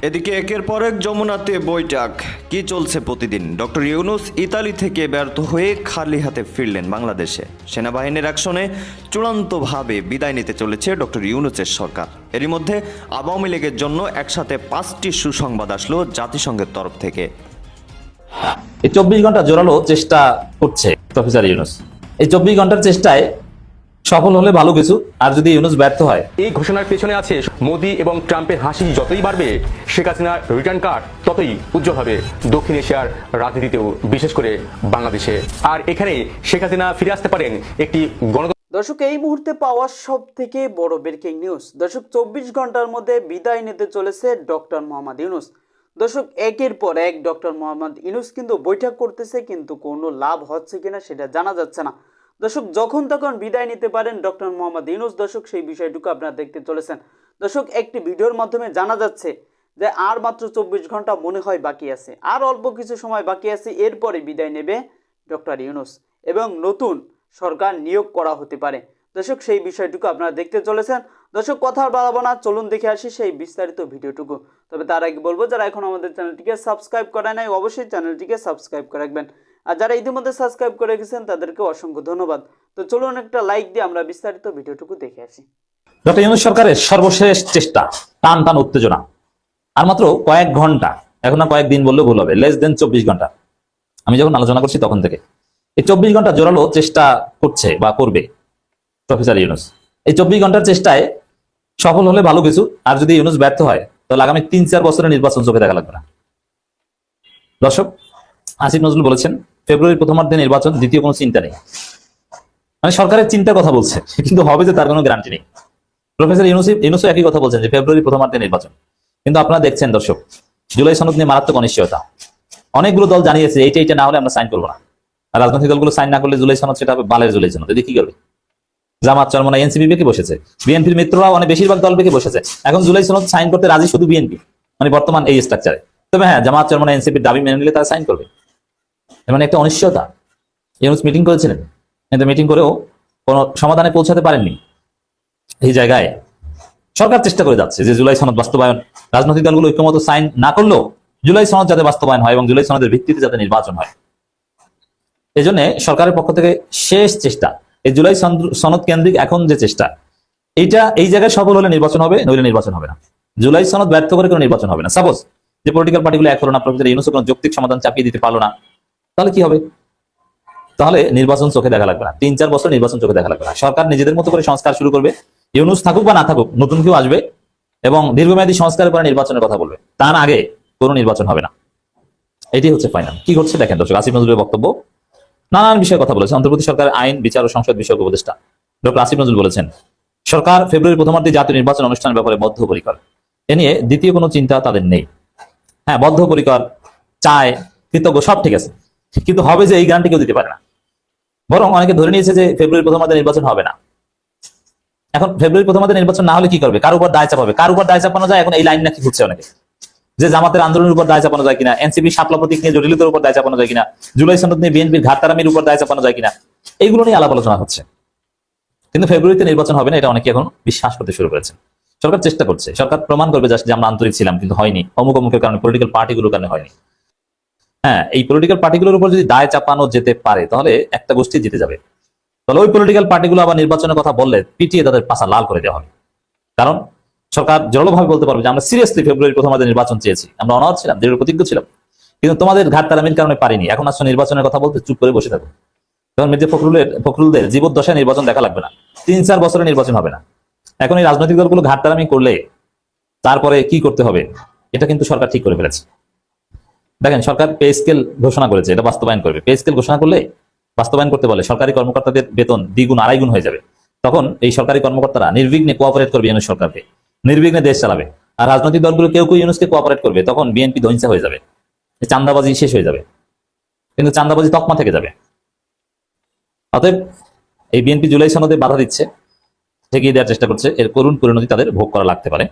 এদিকে একের পর এক যমুনাতে বৈঠক কি চলছে প্রতিদিন। ডক্টর ইউনূস ইতালি থেকে ব্যর্থ হয়ে খালি হাতে ফিরলেন বাংলাদেশে। সেনাবাহিনীর অ্যাকশনে চূড়ান্তভাবে বিদায় নিতে চলেছে ডক্টর ইউনূসের সরকার। এরই মধ্যে আওয়ামী লীগের জন্য একসাথে 5টি সুসংবাদ আসলো জাতিসংঘের তরফ থেকে। এই 24 ঘন্টা জোরালো চেষ্টা করছে প্রফেসর ইউনূস। এই 24 ঘন্টার চেষ্টায় সফল হলে ভালো কিছু, আর যদি ইউনূস ব্যর্থ হয়। এই ঘোষণার পেছনে আছে মোদি এবং ট্রাম্পের হাসি যতই বাড়বে, শেখ হাসিনার রিটার্ন কার্ড ততই উজ্জ্বল হবে দক্ষিণ এশিয়ার রাজনীতিতেও, বিশেষ করে বাংলাদেশে। আর এখানে শেখ হাসিনা ফিরে আসতে পারেন একটি দর্শক, এই মুহূর্তে পাওয়া সব থেকে বড় ব্রেকিং নিউজ। দর্শক, 24 ঘন্টার মধ্যে বিদায় নিতে চলেছে ডক্টর মোহাম্মদ ইউনূস। দর্শক, একের পর এক ডক্টর মোহাম্মদ ইউনূস কিন্তু বৈঠক করতেছে, কিন্তু কোনো লাভ হচ্ছে কিনা সেটা জানা যাচ্ছে না। দর্শক, যখন তখন বিদায় নিতে পারেন ডক্টর মোহাম্মদ ইউনূস। দর্শক, সেই বিষয়টুকু আপনারা দেখতে চলেছেন। দর্শক, একটি ভিডিওর মাধ্যমে জানা যাচ্ছে যে আর মাত্র 24 ঘন্টা মনে হয় বাকি আছে, আর অল্প কিছু সময় বাকি আছে, এরপরে বিদায় নেবে ডক্টর ইউনূস এবং নতুন সরকার নিয়োগ করা হতে পারে। দর্শক, সেই বিষয়টুকু আপনারা দেখতে চলেছেন। দর্শক, কথা বাড়াবো না, চলুন দেখে আসি সেই বিস্তারিত ভিডিওটুকু। তবে তার আগে বলবো, যারা এখন আমাদের চ্যানেলটিকে সাবস্ক্রাইব করে নাই অবশ্যই চ্যানেলটিকে সাবস্ক্রাইব করে রাখবেন, আর যারা ইতিমধ্যে সাবস্ক্রাইব করে রেখেছেন তাদেরকে অসংখ্য ধন্যবাদ। তো চলুন একটা লাইক দিয়ে আমরা বিস্তারিত ভিডিওটুকু দেখে আসি। ডক্টর ইউনূস সরকারের সর্বশেষ চেষ্টা, টান টান উত্তেজনা। আর মাত্র কয়েক ঘন্টা, এখন না কয়েকদিন বললেও ভুল হবে, লেস দেন 24 ঘন্টা। আমি যখন আলোচনা করছি তখন থেকে এই 24 ঘন্টা জোরালো চেষ্টা করছে বা করবে প্রফেসর ইউনূস। এই 24 ঘন্টার চেষ্টায় সফল হলে ভালো কিছু, আর যদি ইউনূস ব্যর্থ হয় তাহলে আগামী 3-4 বছরের নির্বাচন চোখে দেখা লাগবে না। দর্শক, আসিফ নজরুল বলেছেন ফেব্রুয়ারির প্রথমার্ধে নির্বাচন, দ্বিতীয় কোনো চিন্তা নেই। মানে সরকারের চিন্তার কথা বলছে, কিন্তু হবে যে তার কোনো গ্যারান্টি নেই। প্রফেসর ইউনূসও একই কথা বলছেন যে ফেব্রুয়ারি প্রথমার্ধে নির্বাচন। কিন্তু আপনারা দেখছেন দর্শক, জুলাই সনদ নিয়ে মারাত্মক অনিশ্চয়তা। অনেকগুলো দল জানিয়েছে এইটা না হলে আমরা সাইন করবো না। আর রাজনৈতিক দলগুলো সাইন না করলে জুলাই সনদ, সেটা হবে বালের জুলাই সনদ। এদিকে কি করবে? জামাত, চরমোনাই, এনসিপি বেঁকে বসেছে, বিএনপির মিত্ররাও অনেক বেশিরভাগ দল বেঁকে বসেছে। এখন জুলাই সনদ সাইন করতে রাজি শুধু বিএনপি, মানে বর্তমান এই স্ট্রাকচারে। তবে হ্যাঁ, জামাত, চরমোনাই, এনসিপির দাবি মেনে নিলে তারা সাইন করবে। মানে একটা অনিশ্চয়তা। ইউনূস মিটিং করেছিলেন, কিন্তু মিটিং করেও কোনো সমাধানে পৌঁছাতে পারেননি। এই জায়গায় সরকার চেষ্টা করে যাচ্ছে যে জুলাই সনদ বাস্তবায়ন, রাজনৈতিক দলগুলো ঐক্যমত সাইন না করলেও জুলাই সনদ যাতে বাস্তবায়ন হয় এবং জুলাই সনদের ভিত্তিতে যাতে নির্বাচন হয়। এই জন্য সরকারের পক্ষ থেকে শেষ চেষ্টা, এই জুলাই সনদ কেন্দ্রিক এখন যে চেষ্টা, এই জায়গায় সফল হলে নির্বাচন হবে, নইলে নির্বাচন হবে না। জুলাই সনদ ব্যর্থ করে কোনো নির্বাচন হবে না। সাপোজ যে পলিটিক্যাল পার্টিগুলো এক হলো না, প্রফেসর ইউনূস কোনো যৌক্তিক সমাধান চাপিয়ে দিতে পারলো না, তাহলে কি হবে? তাহলে নির্বাচন চোখে দেখা লাগবে না, 3-4 বছর নির্বাচন চোখে দেখা লাগবে না। সরকার নিজেদের মতো করে সংস্কার শুরু করবে, ইউনূস থাকুক বা না থাকুক, নতুন কেউ আসবে এবং দীর্ঘমেয়াদী সংস্কারের পরে নির্বাচনের কথা বলবে। তার আগে কোনো নির্বাচন হবে না। এটি হচ্ছে ফাইনাল। কি ঘটছে দেখেন দর্শক, আসিফ নজরুলের বক্তব্য নানান বিষয়ে কথা বলেছে। অন্তর্বর্তী সরকারের আইন, বিচার ও সংসদ বিষয়ক উপদেষ্টা ডক্টর আসিফ নজরুল বলেছেন সরকার ফেব্রুয়ারি প্রথমার্ধে জাতীয় নির্বাচন অনুষ্ঠানের ব্যাপারে বদ্ধপরিকর। এ নিয়ে দ্বিতীয় কোনো চিন্তা তাদের নেই। হ্যাঁ, বদ্ধপরিকর, চায়, কৃতজ্ঞ, সব ঠিক আছে, কিন্তু হবে যে এই গ্যারান্টি কেউ দিতে পারে না। বরং অনেকে ধরে নিয়েছে যে ফেব্রুয়ারি প্রথমার্ধে নির্বাচন হবে না। এখন ফেব্রুয়ারি প্রথমার্ধে নির্বাচন না হলে কি করবে? কার উপর দায় চাপাবে? কার উপর দায় চাপানো যায়? এখন এই লাইন নাকি ঘুরছে অনেকে, যে জামাতের আন্দোলনের উপর দায় চাপানো যায় কিনা, এনসিপি শাপলা প্রতীক নিয়ে জটিলতার উপর দায় চাপানো যায় কিনা, জুলাই সনদ নিয়ে বিএনপির ঘাটতারামির উপর দায় চাপানো যায় কিনা, এইগুলো নিয়ে আলাপ আলোচনা হচ্ছে। কিন্তু ফেব্রুয়ারিতে নির্বাচন হবে না, এটা অনেকে এখন বিশ্বাস করতে শুরু করেছে। সরকার চেষ্টা করছে, সরকার প্রমাণ করবে যে আমরা আন্তরিক ছিলাম, কিন্তু হয়নি, অমুকের কারণে, পলিটিক্যাল পার্টিগুলোর কারণে হয়নি। হ্যাঁ, এই পলিটিক্যাল পার্টিগুলোর উপর যদি দায় চাপানো যেতে পারে তাহলে একটা গোষ্ঠী জিতে যাবে। তাহলে ওই পলিটিক্যাল পার্টিগুলো আবার নির্বাচনের কথা বললে পিটিয়ে তাদের পাশা লাল করে দেওয়া হবে। কারণ সরকার জোরালোভাবে বলতে পারবে যে আমরা সিরিয়াসলি ফেব্রুয়ারি প্রথমার্ধে নির্বাচন চেয়েছি, আমরা অনাহত ছিলাম, দৃঢ় প্রতিজ্ঞ ছিলাম, কিন্তু তোমাদের ঘাটতারামির কারণে পারিনি। এখন আসলে নির্বাচনের কথা বলতে চুপ করে বসে থাকো। তখন মির্জা ফখরুলদের জীবদ্দশায় নির্বাচন দেখা লাগবে না, 3-4 বছরে নির্বাচন হবে না। এখন এই রাজনৈতিক দলগুলো ঘাটতারামি করলে তারপরে কি করতে হবে, এটা কিন্তু সরকার ঠিক করে ফেলেছে। দেখেন, সরকার পে স্কেল ঘোষণা করেছে, এটা বাস্তবায়ন করবে। পে স্কেল ঘোষণা করলে, বাস্তবায়ন করতে বলে, সরকারি কর্মকর্তাদের বেতন 2-2.5 গুণ হয়ে যাবে। তখন এই সরকারি কর্মকর্তারা নির্বিঘ্নে কোঅপারেট করবে ইউনূস সরকারকে, নির্বিঘ্নে দেশ চালাবে। আর রাজনৈতিক দলগুলো কেউ ইউনূসকে কোঅপারেট করবে, তখন বিএনপি ধ্বংসা হয়ে যাবে, চাঁদাবাজি শেষ হয়ে যাবে। কিন্তু চাঁদাবাজি তকমা থেকে যাবে। অতএব এই বিএনপি জুলাই সনদে বাধা দিচ্ছে, ঠেকিয়ে দেওয়ার চেষ্টা করছে, এর করুণ পরিণতি তাদের ভোগ করা লাগতে পারে।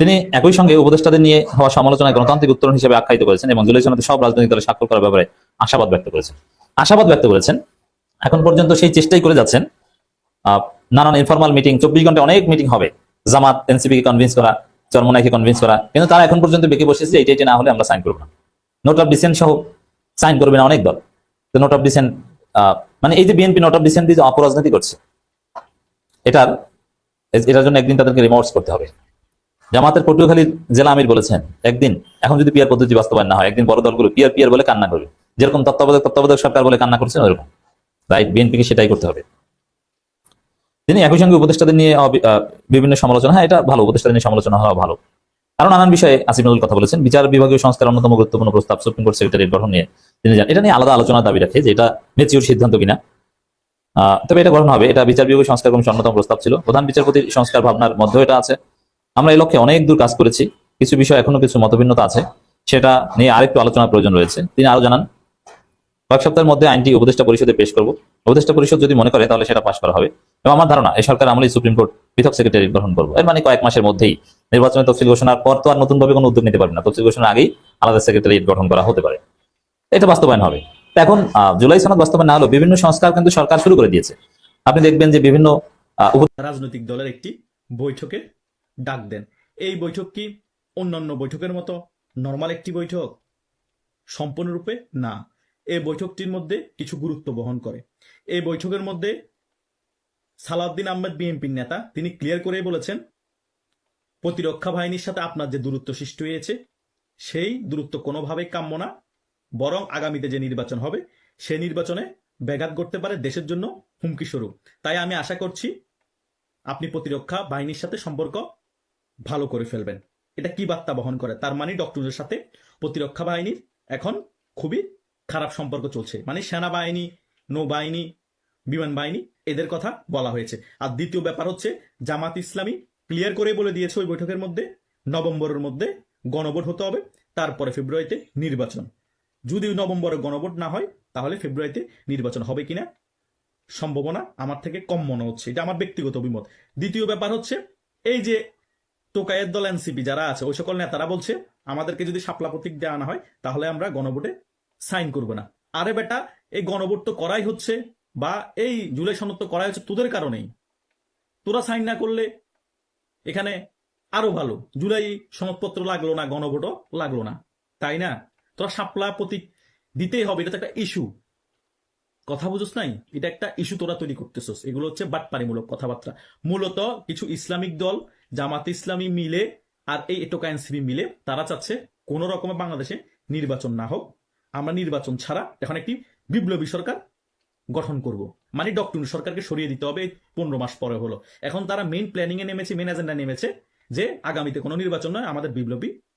তিনি একই সঙ্গে উপদেষ্টাদের নিয়ে হওয়া সমালোচনায় গণতান্ত্রিক উত্তরণ হিসেবে আখ্যায়িত করেছেন এবং জুলাই সনদে সব রাজনৈতিক দলের স্বাক্ষর করার ব্যাপারে আশাবাদ ব্যক্ত করেছেন। এখন পর্যন্ত সেই চেষ্টাই করে যাচ্ছেন। নানান ইনফরমাল মিটিং, 24 ঘন্টায় অনেক মিটিং হবে, জামাত, এনসিপি কে কনভিন্স করা, চরমোনাইকে কনভিন্স করা, কিন্তু তারা এখন পর্যন্ত বেঁকে বসেছে যে এটা না হলে আমরা সাইন করবো না। নোট অফ ডিসেন্ট সহ সাইন করবে না অনেক দল। তো নোট অফ ডিসেন্ট মানে এই যে বিএনপি নোট অফ ডিসেন্ট দিয়ে যে অপরাজনীতি করছে, এটার জন্য একদিন তাদেরকে রিমোর্স করতে হবে। জামাতের পটুয়াখালীর জেলা আমির বলেছেন, একদিন এখন যদি পিয়ার পদ্ধতি বাস্তবায়ন না হয়, একদিন বড় দলগুলো পিয়ার পিয়ার বলে কান্না করবে, যেরকম তত্ত্বাবধায়ক সরকার বলে কান্না করছেন ওরকম। রাইট, বিএনপিকে সেটাই করতে হবে। তিনি একই সঙ্গে উপদেষ্টাদের নিয়ে বিভিন্ন সমালোচনা, হ্যাঁ এটা ভালো, উপদেষ্টাদের নিয়ে সমালোচনা হওয়া ভালো। আরো নানান বিষয়ে আসিফ নজরুল কথা বলেছেন। বিচার বিভাগীয় সংস্কার অন্যতম গুরুত্বপূর্ণ প্রস্তাব, সুপ্রিম কোর্ট সেক্রেটারিয়েট গঠন নিয়ে তিনি জানেন, এটা নিয়ে আলাদা আলোচনার দাবি রাখে যে এটা ম্যাচিউর সিদ্ধান্ত কিনা। তবে এটা গঠন হবে, এটা বিচার বিভাগীয় সংস্কার কমিশন অন্যতম প্রস্তাব ছিল। প্রধান বিচারপতির সংস্কার ভাবনার মধ্যে এটা আছে। আমরা এই লক্ষ্যে অনেক দূর কাজ করেছি, কিছু বিষয় এখনো কিছু মতভিন্নতা আছে, সেটা নিয়ে আরেকটু আলোচনার প্রয়োজন রয়েছে। তিনি আরো জানান, কয়েক সপ্তাহের মধ্যে আইনটি উপদেষ্টা পরিষদে পেশ করব। উপদেষ্টা পরিষদ যদি মনে করে তাহলে সেটা পাশ করা হবে, এবং আমার ধারণা এই সরকার আমলেই সুপ্রিম কোর্ট পৃথক সেক্রেটারি গঠন করবো। এর মানে কয়েক মাসের মধ্যেই নির্বাচনের তফসিল ঘোষণার পর তো আর নতুন ভাবে কোনো উদ্যোগ নিতে পারবে না, তফসিল ঘোষণার আগেই আলাদা সেক্রেটারি গঠন করা হতে পারে, এটা বাস্তবায়ন হবে। এখন জুলাই সনদ বাস্তবায়ন না হলেও বিভিন্ন সংস্কার কিন্তু সরকার শুরু করে দিয়েছে। আপনি দেখবেন যে বিভিন্ন রাজনৈতিক দলের একটি বৈঠকে ডাক দেন। এই বৈঠক কি অন্যান্য বৈঠকের মতো নর্মাল একটি বৈঠক? সম্পূর্ণরূপে না। এই বৈঠকটির মধ্যে কিছু গুরুত্ব বহন করে। এই বৈঠকের মধ্যে সালাউদ্দিন আহমেদ বিএনপির নেতা, তিনি ক্লিয়ার করে বলেছেন, প্রতিরক্ষা বাহিনীর সাথে আপনার যে দূরত্ব সৃষ্টি হয়েছে সেই দূরত্ব কোনোভাবেই কাম্য না, বরং আগামীতে যে নির্বাচন হবে সেই নির্বাচনে ব্যাঘাত ঘটতে পারে, দেশের জন্য হুমকি স্বরূপ। তাই আমি আশা করছি আপনি প্রতিরক্ষা বাহিনীর সাথে সম্পর্ক ভালো করে ফেলবেন। এটা কি বার্তা বহন করে? তার মানে ডক্টরের সাথে প্রতিরক্ষা বাহিনীর এখন খুবই খারাপ সম্পর্ক চলছে, মানে সেনাবাহিনী, নৌবাহিনী, বিমান বাহিনী, এদের কথা বলা হয়েছে। আর দ্বিতীয় ব্যাপার হচ্ছে, জামাত ইসলামী ক্লিয়ার করে বলে দিয়েছে ওই বৈঠকের মধ্যে নভেম্বরের মধ্যে গণভোট হতে হবে, তারপরে ফেব্রুয়ারিতে নির্বাচন। যদি নভেম্বরে গণভোট না হয় তাহলে ফেব্রুয়ারিতে নির্বাচন হবে কিনা সম্ভাবনা আমার থেকে কম মনে হচ্ছে, এটা আমার ব্যক্তিগত অভিমত। দ্বিতীয় ব্যাপার হচ্ছে, এই যে টোকায়ের দল এনসিপি যারা আছে, ওই সকল নেতারা বলছে আমাদেরকে যদি শাপলা প্রতীক দেওয়া না হয় তাহলে আমরা গণভোটে সাইন করব না। আরে বেটা, এই গণভোট তো করাই হচ্ছে, বা এই জুলাই সনদ তো করাই হচ্ছে তোদের কারণেই। তোরা সাইন না করলে এখানে আরো ভালো, জুলাই সনদপত্র লাগলো না, গণভোটও লাগলো না, তাই না? তোরা শাপলা প্রতীক দিতেই হবে, এটা তো একটা ইস্যু। কথা বুঝোস নাই? এটা একটা ইস্যু তোরা তৈরি করতেছস। এগুলো হচ্ছে বাটপাড়িমূলক কথাবার্তা। মূলত কিছু ইসলামিক দল, জামাত ইসলামী মিলে আর এই টোকা এনসিপি মিলে তারা চাচ্ছে কোন রকমে বাংলাদেশে নির্বাচন না হোক, আমরা নির্বাচন ছাড়া এখন একটি বিপ্লবী সরকার গঠন করব। মানে ডক্টর সরকারকে সরিয়ে দিতে হবে। 15 মাস পরে হলো, এখন তারা মেইন প্ল্যানিং এ নেমেছে, মেইন এজেন্ডা নেমেছে যে আগামীতে কোনো নির্বাচন নয়, আমাদের বিপ্লবী